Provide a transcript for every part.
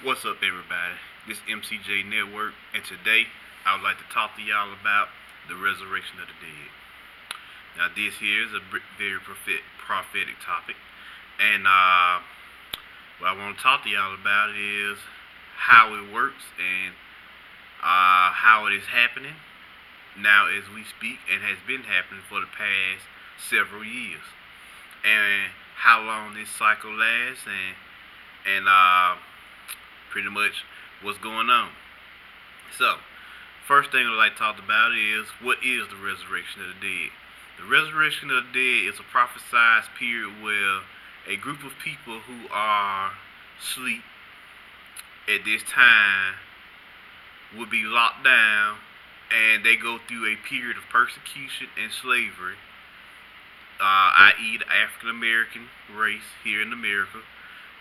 What's up, everybody? This is MCJ Network, and today I would like to talk to y'all about the resurrection of the dead. Now, this here is a very prophetic topic, and what I want to talk to y'all about is how it works and how it is happening now as we speak, and has been happening for the past several years, and how long this cycle lasts, and pretty much what's going on. So, first thing I'd like to talk about is what is the resurrection of the dead? The resurrection of the dead is a prophesied period where a group of people who are asleep at this time would be locked down, and they go through a period of persecution and slavery, i.e. the African American race here in America.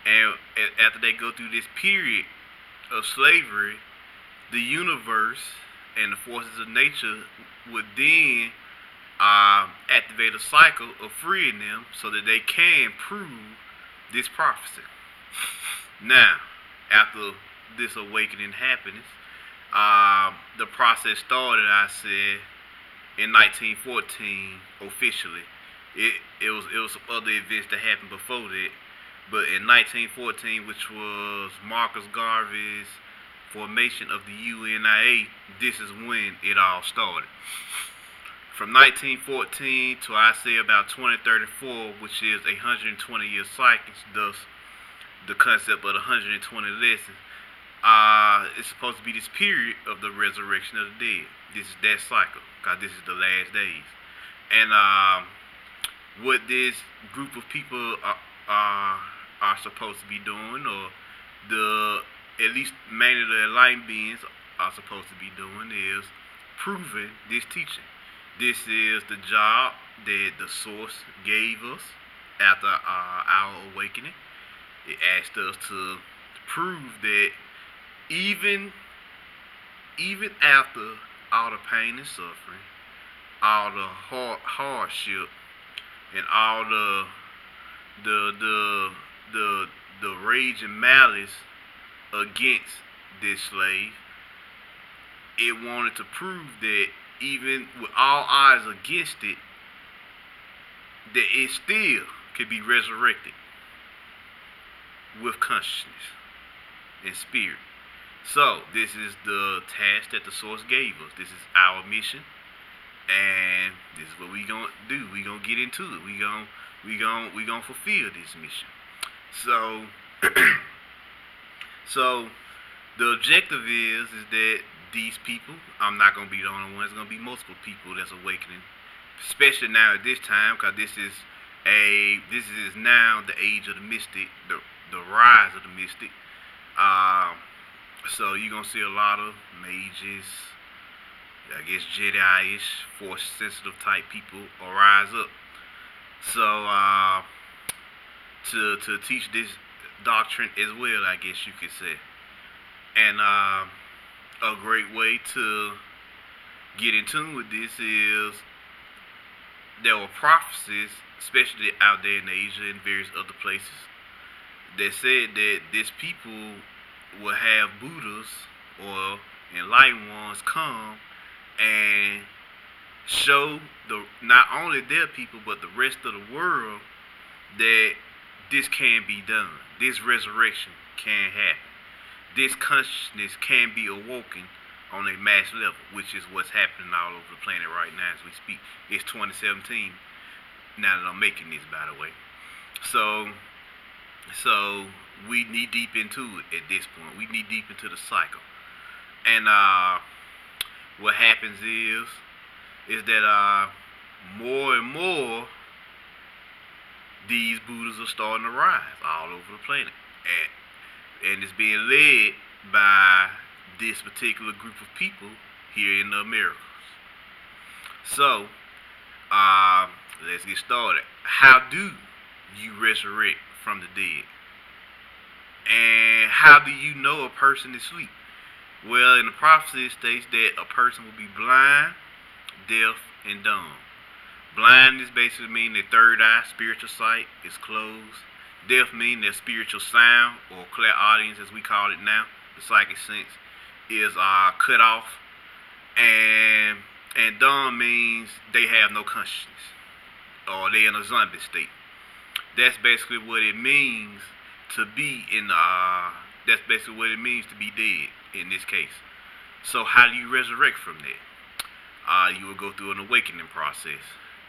And after they go through this period of slavery, the universe and the forces of nature would then activate a cycle of freeing them so that they can prove this prophecy. Now, after this awakening happens, the process started, I said, in 1914 officially. It was some other events that happened before that. But in 1914, which was Marcus Garvey's formation of the UNIA, this is when it all started. From 1914 to, I say, about 2034, which is a 120-year cycle, thus the concept of the 120 lessons, it's supposed to be this period of the resurrection of the dead. This is that cycle, because this is the last days. And what this group of people are supposed to be doing, or at least mainly the enlightened beings are supposed to be doing, is proving this teaching. This is the job that the source gave us after our awakening. It asked us to prove that even after all the pain and suffering, all the hardship, and all the rage and malice against this slave, it wanted to prove that even with all odds against it, that it still could be resurrected with consciousness and spirit. So this is the task that the source gave us. This is our mission, and this is what we gonna do. We gonna get into it. We gonna fulfill this mission. So, so the objective is that these people, I'm not gonna be the only one. It's gonna be multiple people that's awakening, especially now at this time, because this is now the age of the mystic, the rise of the mystic. So you're gonna see a lot of mages, I guess Jedi-ish, force-sensitive type people arise up. So, to teach this doctrine as well, I guess you could say. And a great way to get in tune with this is there were prophecies, especially out there in Asia and various other places, that said that this people will have Buddhas or enlightened ones come and show not only their people but the rest of the world that this can be done. This resurrection can happen. This consciousness can be awoken on a mass level, which is what's happening all over the planet right now as we speak. It's 2017 now that I'm making this, by the way. So we knee deep into it at this point. We knee deep into the cycle. And what happens is that more and more these Buddhas are starting to rise all over the planet, and it's being led by this particular group of people here in the Americas. So let's get started. How do you resurrect from the dead? And how do you know a person is asleep? Well, in the prophecy it states that a person will be blind, deaf, and dumb. Blindness basically means their third eye, spiritual sight, is closed. Deaf meaning that spiritual sound, or clairaudience as we call it now, the psychic sense, is cut off. And dumb means they have no consciousness, or they're in a zombie state. That's basically what it means to be that's basically what it means to be dead in this case. So how do you resurrect from that? You will go through an awakening process.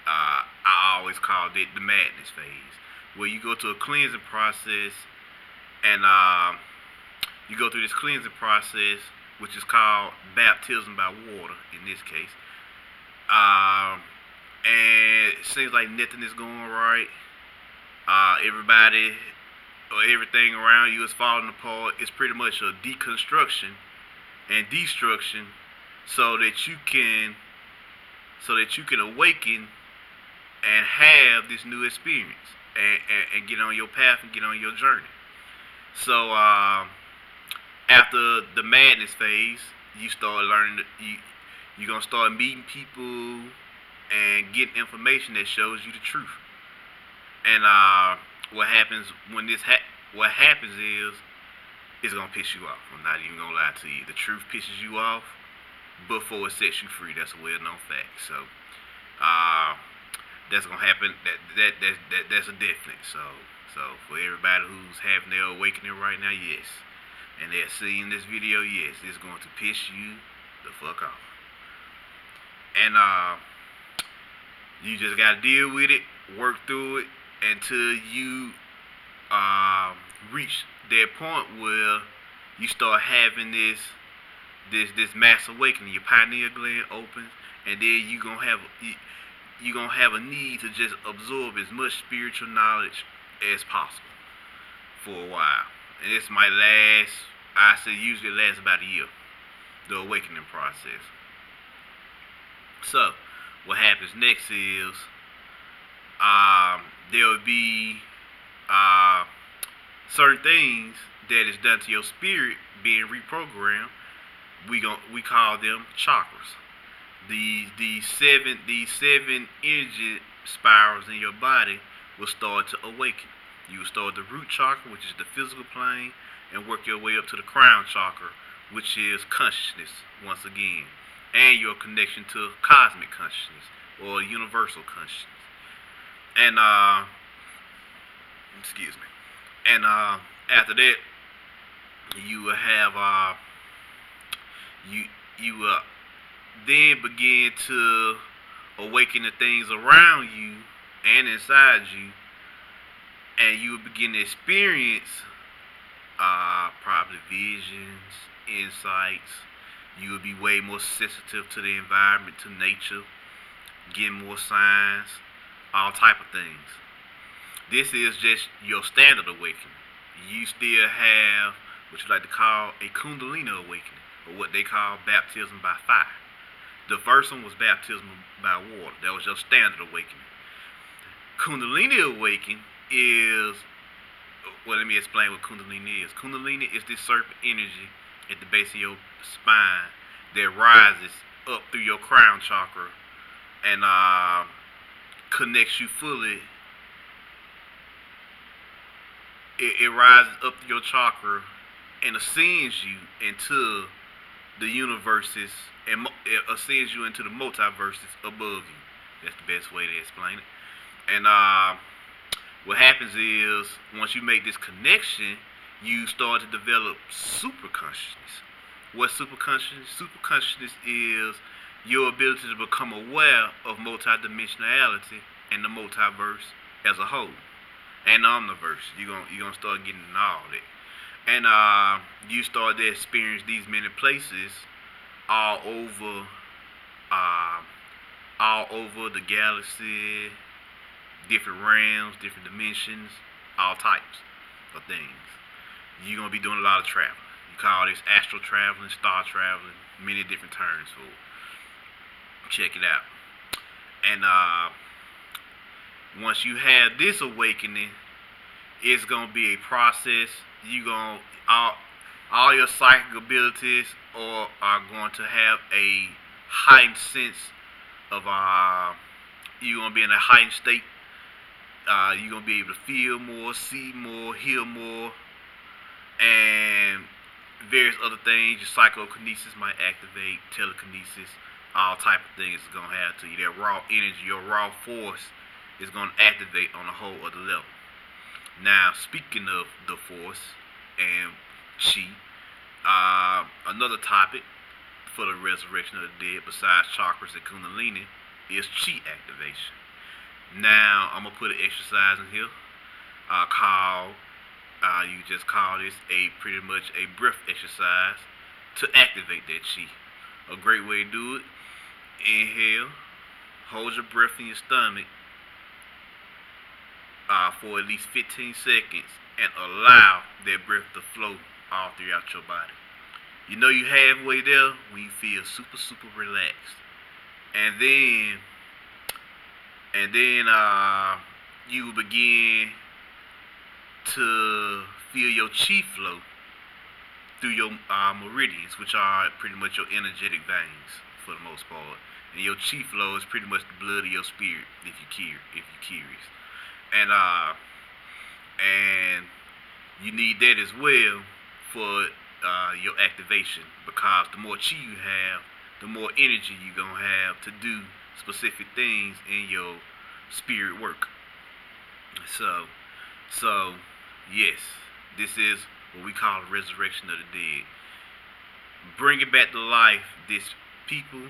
I always called it the madness phase, where you go through a cleansing process, and you go through this cleansing process, which is called baptism by water in this case. And it seems like nothing is going right. Everybody or everything around you is falling apart. It's pretty much a deconstruction and destruction, so that you can awaken and have this new experience, and get on your path and get on your journey. So after the madness phase, you start learning. You're gonna start meeting people and getting information that shows you the truth. And what happens when what happens is it's gonna piss you off. I'm not even gonna lie to you. The truth pisses you off before it sets you free. That's a well-known fact. So that's gonna happen. That's a definite. So for everybody who's having their awakening right now, yes, and they're seeing this video, yes, it's going to piss you the fuck off. And you just gotta deal with it, work through it until you reach that point where you start having this mass awakening. Your pineal gland opens, and then you're gonna have a need to just absorb as much spiritual knowledge as possible for a while. And this might last, I say usually lasts about a year, the awakening process. So what happens next is there will be certain things that is done to your spirit being reprogrammed. We call them chakras. These seven energy spirals in your body will start to awaken. You will start the root chakra, which is the physical plane, and work your way up to the crown chakra, which is consciousness once again, and your connection to cosmic consciousness or universal consciousness. And excuse me. And after that, you will have you will then begin to awaken the things around you and inside you, and you will begin to experience probably visions, insights. You will be way more sensitive to the environment, to nature, getting more signs, all type of things. This is just your standard awakening. You still have what you like to call a Kundalini Awakening, or what they call baptism by fire. The first one was baptism by water. That was your standard awakening. Kundalini Awakening is, well, let me explain what Kundalini is. Kundalini is this serpent energy at the base of your spine that rises up through your crown chakra and connects you fully. It rises up through your chakra and ascends you into the universes, and it ascends you into the multiverses above you. That's the best way to explain it. And what happens is, once you make this connection, you start to develop super consciousness. What's super consciousness? Super consciousness is your ability to become aware of multidimensionality and the multiverse as a whole, and the omniverse. You're gonna start getting into all that. And you start to experience these many places all over the galaxy, different realms, different dimensions, all types of things. You're gonna be doing a lot of traveling. You call this astral traveling, star traveling, many different terms for it. Check it out. And once you have this awakening, it's gonna be a process. All your psychic abilities are going to have a heightened sense of you're gonna be in a heightened state. you're gonna be able to feel more, see more, hear more, and various other things. Your psychokinesis might activate, telekinesis, all type of things is gonna have to you. That raw energy, your raw force, is gonna activate on a whole other level. Now, speaking of the force and chi, another topic for the resurrection of the dead, besides chakras and Kundalini, is chi activation. Now, I'm gonna put an exercise in here called. You just call this pretty much a breath exercise to activate that chi. A great way to do it: inhale, hold your breath in your stomach for at least 15 seconds, and allow that breath to flow all throughout your body. You know you halfway there when you feel super, super relaxed. And then you begin to feel your chi flow through your meridians, which are pretty much your energetic veins for the most part. And your chi flow is pretty much the blood of your spirit, if you're curious. And you need that as well for your activation, because the more chi you have, the more energy you're gonna have to do specific things in your spirit work. So yes, this is what we call the resurrection of the dead. Bringing back to life this people,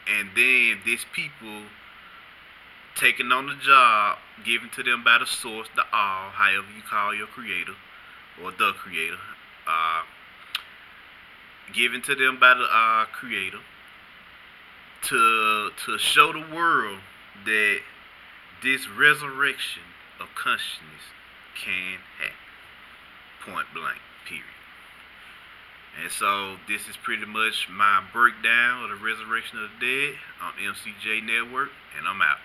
and then this people taken on the job given to them by the source, the all, however you call your creator, or the creator, given to them by the creator, to show the world that this resurrection of consciousness can happen. Point blank, period. And so this is pretty much my breakdown of the resurrection of the dead on MCJ Network, and I'm out.